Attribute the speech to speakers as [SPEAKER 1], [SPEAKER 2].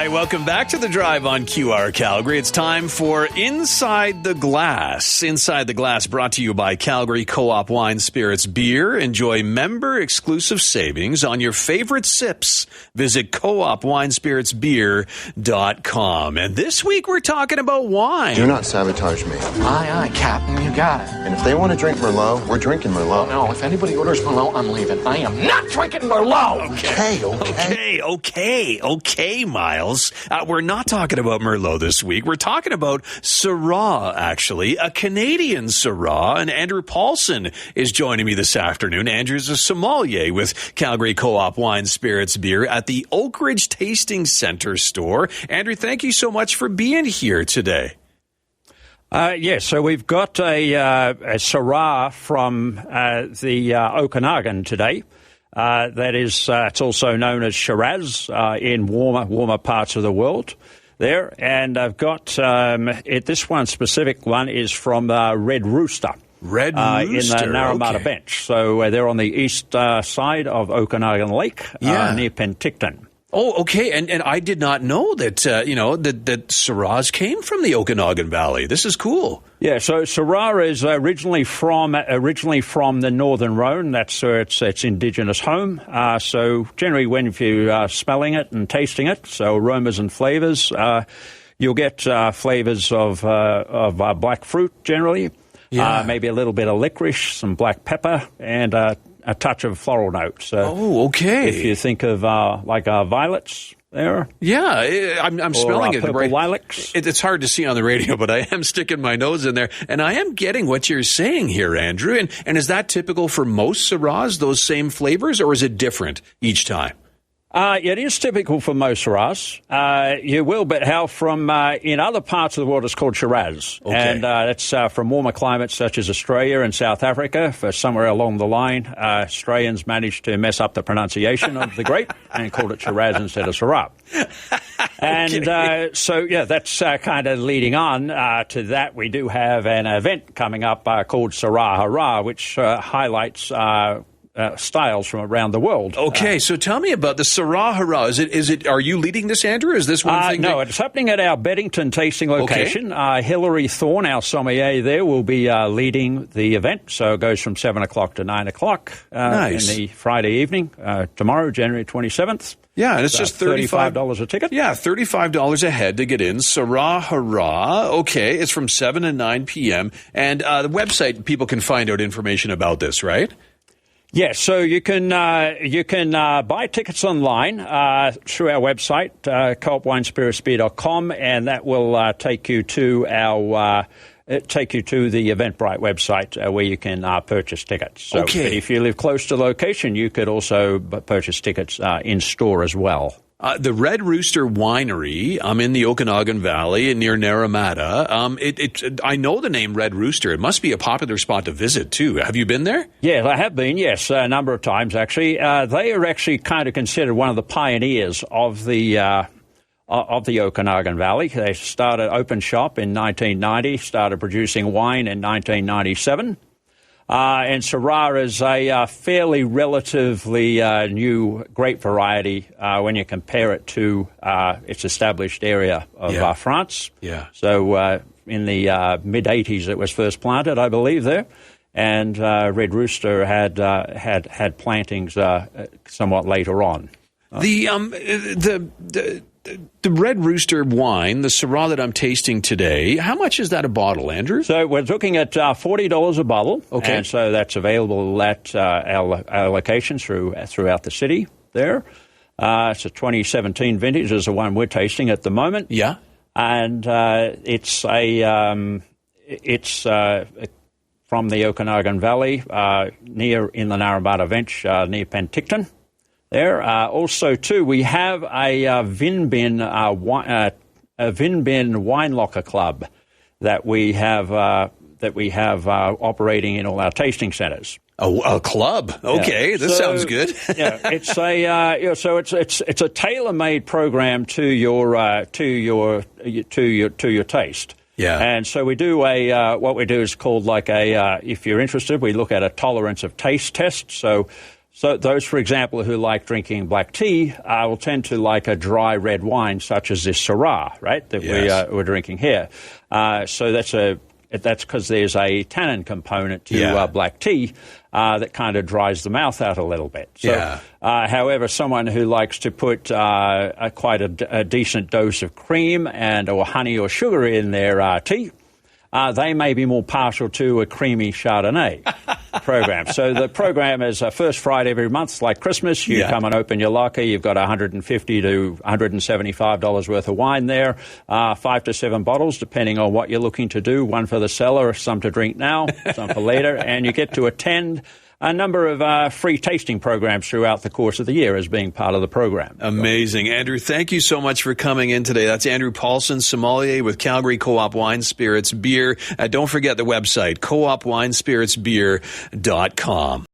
[SPEAKER 1] right, welcome back to The Drive on QR Calgary. It's time for Inside the Glass. Inside the Glass brought to you by Calgary Co-op Wine Spirits Beer. Enjoy member-exclusive savings on your favorite sips. Visit coopwinespiritsbeer.com. And this week we're talking about wine.
[SPEAKER 2] Do not sabotage me.
[SPEAKER 3] Aye, aye, Captain, you got it.
[SPEAKER 2] And if they want to drink Merlot, we're drinking Merlot.
[SPEAKER 3] No, if anybody orders Merlot, I'm leaving. I am not drinking Merlot!
[SPEAKER 1] Okay, Miles. We're not talking about Merlot this week. We're talking about Syrah, actually, a Canadian Syrah. And Andrew Paulsen is joining me this afternoon. Andrew's a sommelier with Calgary Co-op Wine Spirits Beer at the Oakridge Tasting Center store. Andrew, thank you so much for being here today.
[SPEAKER 4] Yes, so we've got a Syrah from the Okanagan today. That is, it's also known as Shiraz in warmer parts of the world there. And I've got, this one specific one is from Red Rooster.
[SPEAKER 1] Red Rooster,
[SPEAKER 4] in the Naramata Bench. So they're on the east side of Okanagan Lake, near Penticton.
[SPEAKER 1] Oh, okay. And I did not know that, that Syrahs came from the Okanagan Valley. This is cool.
[SPEAKER 4] Yeah, so Syrah is originally from the Northern Rhone. That's its indigenous home. So generally when you're smelling it and tasting it, so aromas and flavors, you'll get flavors of black fruit generally.
[SPEAKER 1] Yeah.
[SPEAKER 4] Maybe a little bit of licorice, some black pepper, and a touch of floral notes.
[SPEAKER 1] Okay.
[SPEAKER 4] If you think of violets there.
[SPEAKER 1] Yeah, I'm smelling it.
[SPEAKER 4] Purple lilacs.
[SPEAKER 1] It's hard to see on the radio, but I am sticking my nose in there, and I am getting what you're saying here, Andrew. And is that typical for most Syrahs, those same flavors, or is it different each time?
[SPEAKER 4] It is typical for most Syrahs. You will, but how from in other parts of the world it's called Shiraz.
[SPEAKER 1] Okay.
[SPEAKER 4] And that's from warmer climates such as Australia and South Africa. For somewhere along the line, Australians managed to mess up the pronunciation of the grape and called it Shiraz instead of Syrah. And that's kind of leading on to that. We do have an event coming up called Syrah Hurrah, which highlights styles from around the world.
[SPEAKER 1] Okay, so tell me about the Syrah Hurrah. Is it? Are you leading this, Andrew? Is this one thing?
[SPEAKER 4] No, it's happening at our Beddington tasting location.
[SPEAKER 1] Okay.
[SPEAKER 4] Hilary Thorne, our sommelier there, will be leading the event. So it goes from 7 o'clock to 9 o'clock
[SPEAKER 1] nice.
[SPEAKER 4] In the Friday evening, tomorrow, January 27th.
[SPEAKER 1] Yeah, and it's just
[SPEAKER 4] $35 a ticket.
[SPEAKER 1] Yeah, $35 a head to get in. Syrah Hurrah. Okay, it's from 7 to 9 p.m. And the website, people can find out information about this, right?
[SPEAKER 4] Yes, so you can buy tickets online through our website, coopwinespiritsbeer.com, and that will take you to the Eventbrite website where you can purchase tickets. So,
[SPEAKER 1] okay.
[SPEAKER 4] But if you live close to the location, you could also purchase tickets in store as well.
[SPEAKER 1] The Red Rooster Winery, in the Okanagan Valley near Naramata. I know the name Red Rooster. It must be a popular spot to visit, too. Have you been there?
[SPEAKER 4] Yes, I have been, yes, a number of times, actually. They are actually kind of considered one of the pioneers of the Okanagan Valley. They started open shop in 1990, started producing wine in 1997. And Syrah is a fairly relatively new grape variety when you compare it to its established area of France.
[SPEAKER 1] Yeah.
[SPEAKER 4] So in the mid-'80s it was first planted, I believe, there. And Red Rooster had plantings somewhat later on.
[SPEAKER 1] The Red Rooster wine, the Syrah that I'm tasting today, how much is that a bottle, Andrew?
[SPEAKER 4] So we're looking at $40 a bottle.
[SPEAKER 1] Okay.
[SPEAKER 4] And so that's available at our locations throughout the city there. It's a 2017 vintage is the one we're tasting at the moment.
[SPEAKER 1] Yeah.
[SPEAKER 4] And it's from the Okanagan Valley, near in the Naramata Bench, near Penticton. There also too we have a Vinbin wine locker club that we have operating in all our tasting centres.
[SPEAKER 1] A club, okay, yeah. This sounds good.
[SPEAKER 4] Yeah, it's so it's a tailor-made program to your taste.
[SPEAKER 1] Yeah,
[SPEAKER 4] and so we do what we do is called if you're interested, we look at a tolerance of taste test. So So those, for example, who like drinking black tea will tend to like a dry red wine such as this Syrah, right, that we're drinking here. So that's because there's a tannin component to black tea that kind of dries the mouth out a little bit. So, however, someone who likes to put quite a decent dose of cream or honey or sugar in their tea, they may be more partial to a creamy Chardonnay program. So the program is first Friday every month, like Christmas. You come and open your locker. You've got $150 to $175 worth of wine there, 5 to 7 bottles, depending on what you're looking to do. One for the cellar, some to drink now, some for later. And you get to attend a number of free tasting programs throughout the course of the year as being part of the program.
[SPEAKER 1] Amazing. Andrew, thank you so much for coming in today. That's Andrew Paulsen, sommelier with Calgary Co-op Wine Spirits Beer. Don't forget the website, coopwinespiritsbeer.com.